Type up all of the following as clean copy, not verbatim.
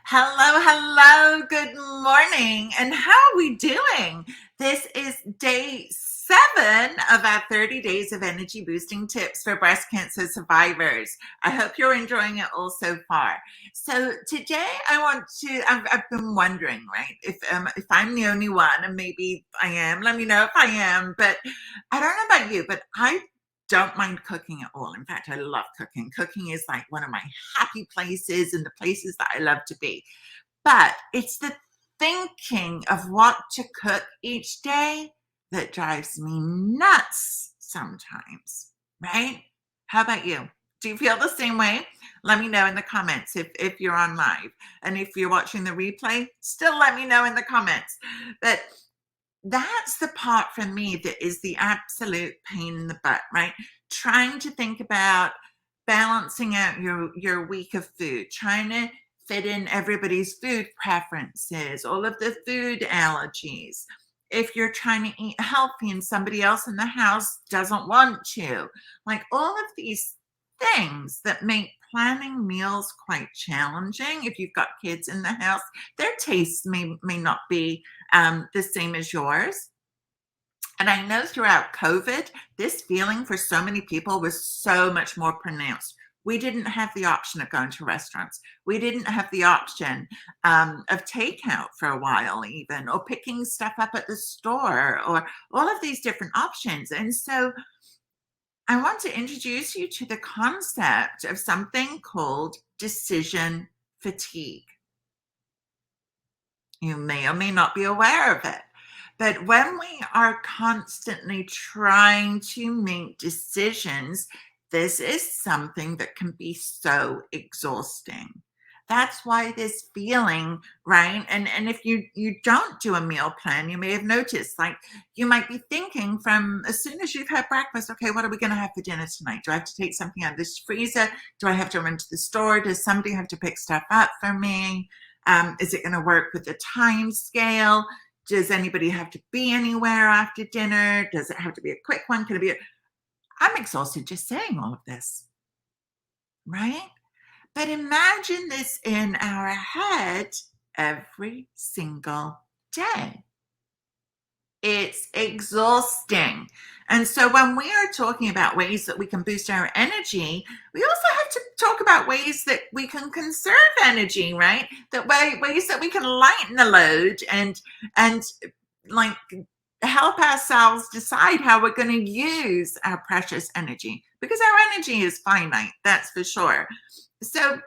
Hello, hello, good morning. And how are we doing? This is day 7 of our 30 days of energy boosting tips for breast cancer survivors. I hope you're enjoying it all so far. So today I've been wondering, right, if I'm the only one, and maybe I am, let me know if I am, but I don't know about you, but I don't mind cooking at all. In fact, I love cooking. Cooking is like one of my happy places and the places that I love to be. But it's the thinking of what to cook each day that drives me nuts sometimes, right? How about you? Do you feel the same way? Let me know in the comments if you're on live. And if you're watching the replay, still let me know in the comments. But that's the part for me that is the absolute pain in the butt, right? Trying to think about balancing out your week of food, trying to fit in everybody's food preferences, all of the food allergies. If you're trying to eat healthy and somebody else in the house doesn't want to, like all of these things that make planning meals quite challenging. If you've got kids in the house, their tastes may not be the same as yours. And I know throughout COVID, this feeling for so many people was so much more pronounced. We didn't have the option of going to restaurants. We didn't have the option of takeout for a while, even, or picking stuff up at the store, or all of these different options. And so I want to introduce you to the concept of something called decision fatigue. You may or may not be aware of it. But when we are constantly trying to make decisions, this is something that can be so exhausting. That's why this feeling, right? And if you don't do a meal plan, you may have noticed, like you might be thinking from as soon as you've had breakfast, okay, what are we going to have for dinner tonight? Do I have to take something out of this freezer? Do I have to run to the store? Does somebody have to pick stuff up for me? Is it going to work with the time scale? Does anybody have to be anywhere after dinner? Does it have to be a quick one? Can it be I'm exhausted just saying all of this, right? But imagine this in our head every single day. It's exhausting. And so when we are talking about ways that we can boost our energy, we also have to talk about ways that we can conserve energy, right? Ways that we can lighten the load and like help ourselves decide how we're going to use our precious energy, because our energy is finite, that's for sure. So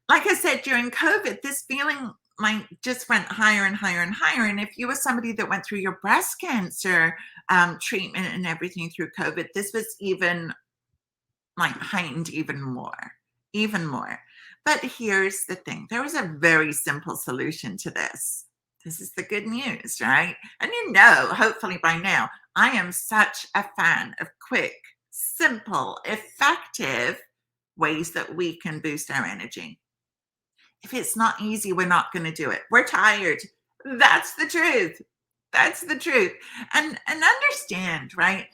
like I said, during COVID, this feeling like just went higher and higher and higher. And if you were somebody that went through your breast cancer treatment and everything through COVID, this was even like heightened even more, even more. But here's the thing. There was a very simple solution to this. This is the good news, right? And hopefully by now, I am such a fan of quick, simple, effective ways that we can boost our energy. If it's not easy, we're not going to do it. We're tired. That's the truth. That's the truth. And understand, right,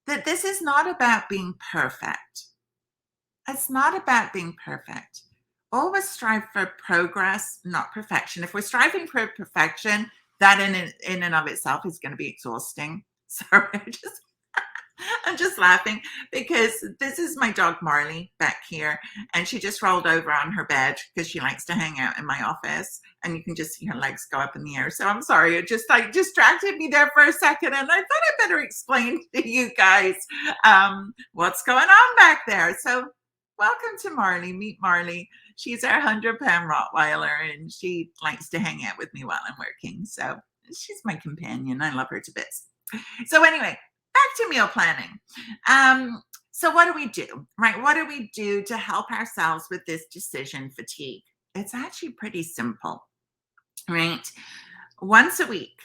that this is not about being perfect. It's not about being perfect. Always strive for progress, not perfection. If we're striving for perfection, that in and of itself is going to be exhausting. Sorry, I'm just laughing because this is my dog Marley back here, and she just rolled over on her bed because she likes to hang out in my office, and you can just see her legs go up in the air. So I'm sorry, it just like distracted me there for a second, and I thought I better explain to you guys what's going on back there. So welcome to Marley. Meet Marley. She's our 100-pound Rottweiler, and she likes to hang out with me while I'm working. So she's my companion. I love her to bits. So anyway, back to meal planning. So what do we do, right? What do we do to help ourselves with this decision fatigue? It's actually pretty simple, right? Once a week,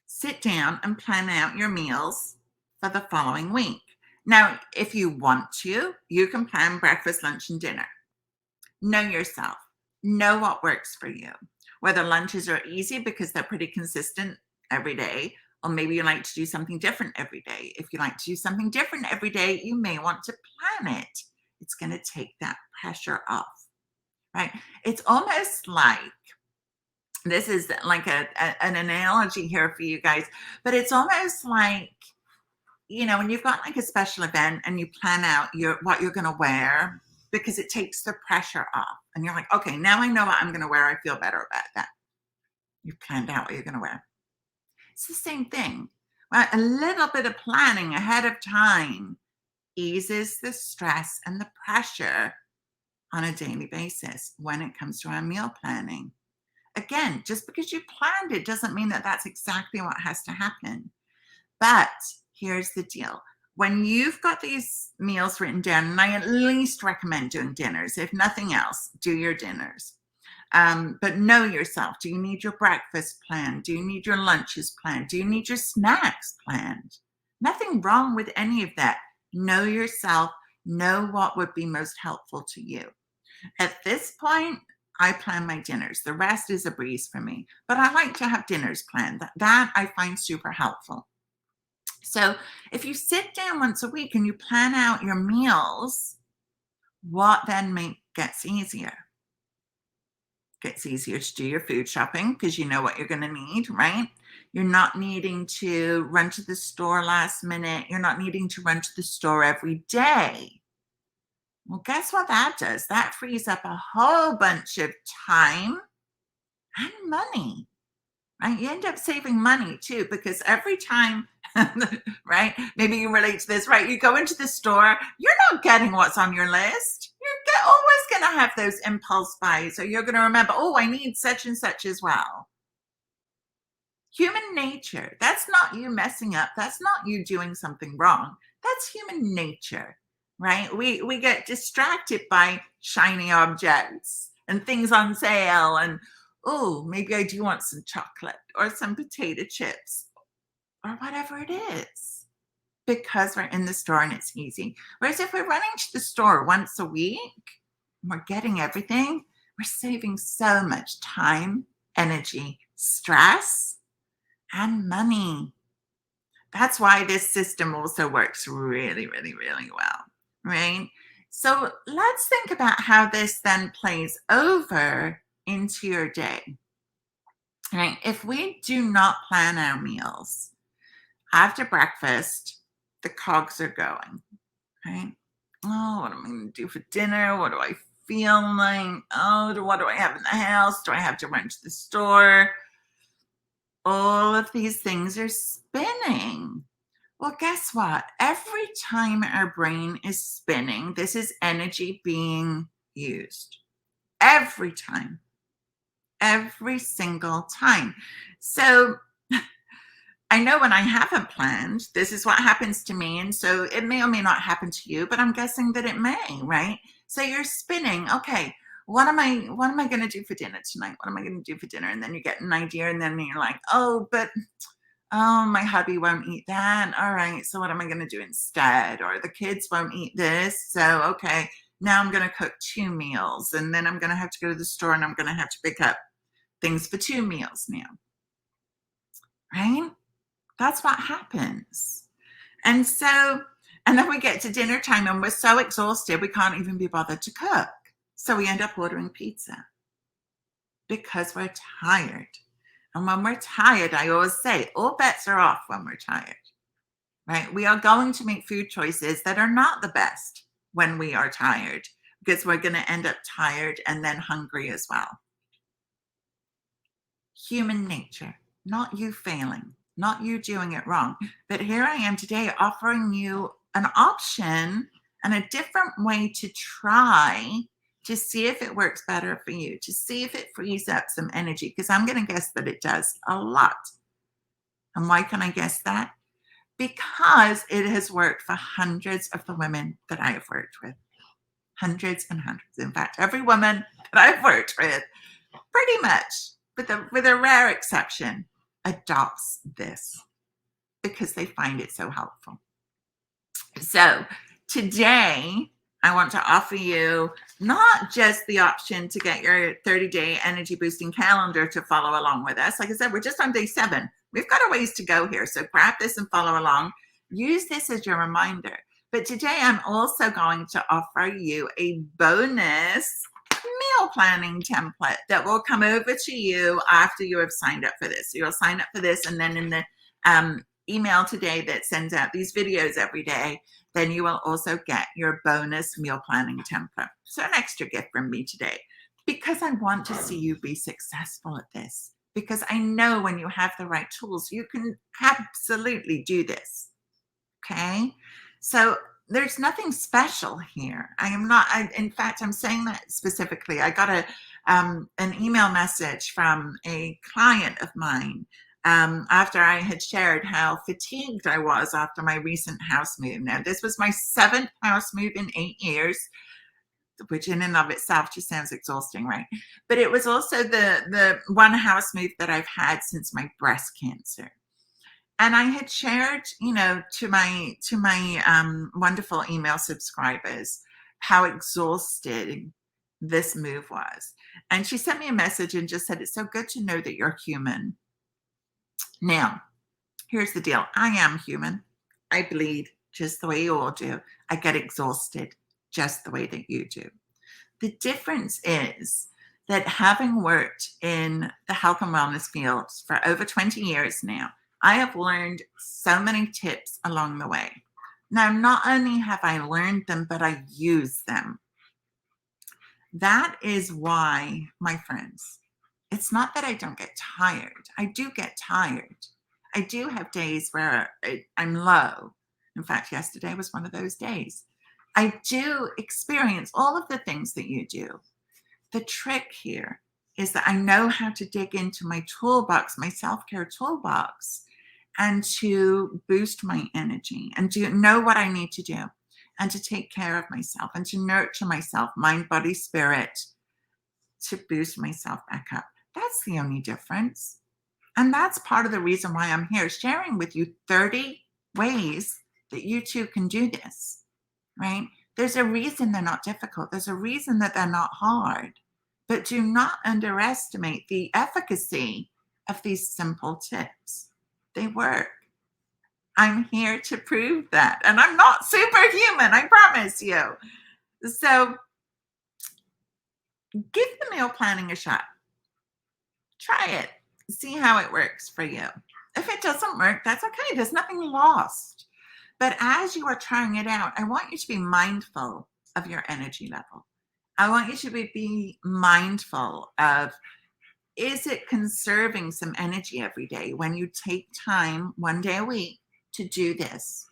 sit down and plan out your meals for the following week. Now, if you want to, you can plan breakfast, lunch, and dinner. Know yourself. Know what works for you. Whether lunches are easy because they're pretty consistent every day, or maybe you like to do something different every day. If you like to do something different every day, you may want to plan it. It's going to take that pressure off, right? It's almost like, this is like an analogy here for you guys, but it's almost like, when you've got like a special event and you plan out what you're going to wear, because it takes the pressure off and you're like, okay, now I know what I'm going to wear. I feel better about that. You've planned out what you're going to wear. It's the same thing. Right? A little bit of planning ahead of time eases the stress and the pressure on a daily basis when it comes to our meal planning. Again, just because you planned it doesn't mean that that's exactly what has to happen. But here's the deal. When you've got these meals written down, and I at least recommend doing dinners, if nothing else, do your dinners. But know yourself. Do you need your breakfast planned? Do you need your lunches planned? Do you need your snacks planned? Nothing wrong with any of that. Know yourself. Know what would be most helpful to you. At this point, I plan my dinners. The rest is a breeze for me. But I like to have dinners planned. That I find super helpful. So if you sit down once a week and you plan out your meals, what then gets easier? Gets easier to do your food shopping because you know what you're going to need, right? You're not needing to run to the store last minute. You're not needing to run to the store every day. Well, guess what that does? That frees up a whole bunch of time and money, right? You end up saving money too, because every time, right? Maybe you relate to this, right? You go into the store, you're not getting what's on your list. You're always going to have those impulse buys. So you're going to remember, oh, I need such and such as well. Human nature. That's not you messing up. That's not you doing something wrong. That's human nature, right? We get distracted by shiny objects and things on sale, and oh, maybe I do want some chocolate or some potato chips or whatever it is, because we're in the store and it's easy. Whereas if we're running to the store once a week and we're getting everything, we're saving so much time, energy, stress, and money. That's why this system also works really, really, really well, right? So let's think about how this then plays over into your day. Right? If we do not plan our meals, after breakfast, the cogs are going, right? Oh, what am I going to do for dinner? What do I feel like? Oh, what do I have in the house? Do I have to run to the store? All of these things are spinning. Well, guess what? Every time our brain is spinning, this is energy being used. Every time. Every single time. So I know when I haven't planned, this is what happens to me. And so it may or may not happen to you, but I'm guessing that it may, right? So you're spinning. Okay, what am I going to do for dinner tonight? What am I going to do for dinner? And then you get an idea, and then you're like, oh, my hubby won't eat that. All right, so what am I going to do instead? Or the kids won't eat this. So, okay, now I'm going to cook 2 meals, and then I'm going to have to go to the store, and I'm going to have to pick up things for 2 meals now, right? That's what happens. And then we get to dinner time and we're so exhausted, we can't even be bothered to cook. So we end up ordering pizza because we're tired. And when we're tired, I always say, all bets are off when we're tired, right? We are going to make food choices that are not the best when we are tired, because we're going to end up tired and then hungry as well. Human nature, not you failing, not you doing it wrong. But here I am today offering you an option and a different way to try to see if it works better for you, to see if it frees up some energy, because I'm going to guess that it does a lot. And why can I guess that? Because it has worked for hundreds of the women that I have worked with. Hundreds and hundreds. In fact, every woman that I've worked with, pretty much, with a rare exception, adopts this because they find it so helpful. So today, I want to offer you not just the option to get your 30-day energy boosting calendar to follow along with us. Like I said, we're just on day 7. We've got a ways to go here. So grab this and follow along. Use this as your reminder. But today I'm also going to offer you a bonus meal planning template that will come over to you after you have signed up for this. So you'll sign up for this, and then in the email today that sends out these videos every day, then you will also get your bonus meal planning template. So an extra gift from me today, because I want to see you be successful at this, because I know when you have the right tools, you can absolutely do this. Okay. So there's nothing special here. I am not, in fact, I'm saying that specifically. I got an email message from a client of mine after I had shared how fatigued I was after my recent house move. Now, this was my 7th house move in 8 years, which in and of itself just sounds exhausting, right? But it was also the one house move that I've had since my breast cancer. And I had shared, to my wonderful email subscribers how exhausted this move was. And she sent me a message and just said, "It's so good to know that you're human." Now, here's the deal. I am human. I bleed just the way you all do. I get exhausted just the way that you do. The difference is that having worked in the health and wellness fields for over 20 years now, I have learned so many tips along the way. Now, not only have I learned them, but I use them. That is why, my friends, it's not that I don't get tired. I do get tired. I do have days where I'm low. In fact, yesterday was one of those days. I do experience all of the things that you do. The trick here is that I know how to dig into my toolbox, my self-care toolbox, and to boost my energy and to know what I need to do and to take care of myself and to nurture myself, mind, body, spirit, to boost myself back up. That's the only difference. And that's part of the reason why I'm here, sharing with you 30 ways that you too can do this, right? There's a reason they're not difficult. There's a reason that they're not hard. But do not underestimate the efficacy of these simple tips. They work. I'm here to prove that. And I'm not superhuman, I promise you. So give the meal planning a shot. Try it. See how it works for you. If it doesn't work, that's okay. There's nothing lost. But as you are trying it out, I want you to be mindful of your energy level. I want you to be mindful of, is it conserving some energy every day when you take time 1 day a week to do this?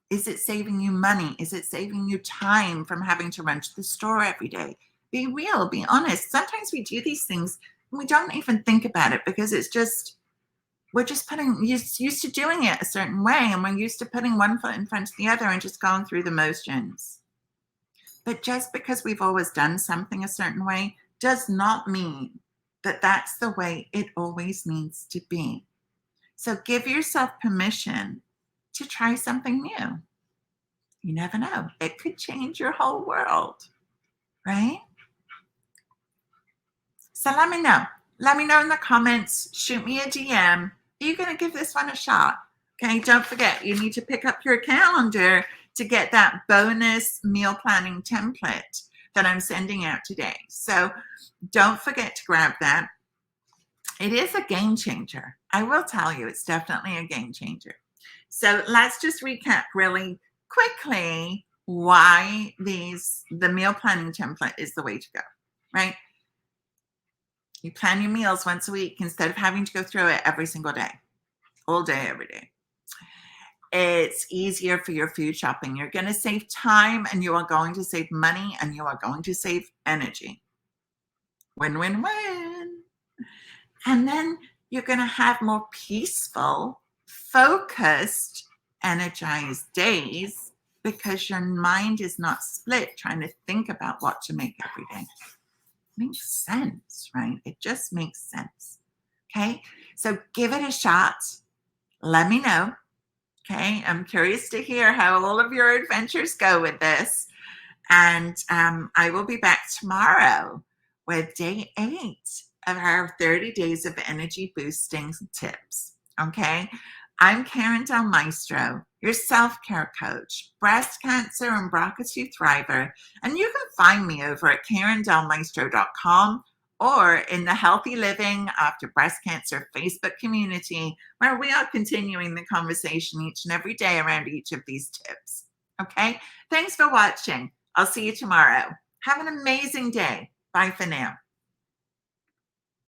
Is it saving you money? Is it saving you time from having to run to the store every day? Be real, be honest. Sometimes we do these things and we don't even think about it because it's just, we're just used to doing it a certain way, and we're used to putting one foot in front of the other and just going through the motions. But just because we've always done something a certain way does not mean that that's the way it always needs to be. So give yourself permission to try something new. You never know. It could change your whole world, right? So let me know. Let me know in the comments. Shoot me a DM. Are you going to give this one a shot? Okay, don't forget, you need to pick up your calendar to get that bonus meal planning template that I'm sending out today. So don't forget to grab that. It is a game changer. I will tell you, it's definitely a game changer. So let's just recap really quickly why the meal planning template is the way to go, right? You plan your meals once a week instead of having to go through it every single day, all day, every day. It's easier for your food shopping. You're going to save time, and you are going to save money, and you are going to save energy. Win, win, win. And then you're going to have more peaceful, focused, energized days because your mind is not split trying to think about what to make every day. Makes sense, right? It just makes sense. Okay. So give it a shot. Let me know. Okay. I'm curious to hear how all of your adventures go with this. And I will be back tomorrow with day 8 of our 30 days of energy boosting tips. Okay. I'm Karen Del Maestro, your self care coach, breast cancer and BRCA2 thriver, and you can find me over at karendelmaestro.com or in the Healthy Living After Breast Cancer Facebook community, where we are continuing the conversation each and every day around each of these tips. Okay, thanks for watching. I'll see you tomorrow. Have an amazing day. Bye for now.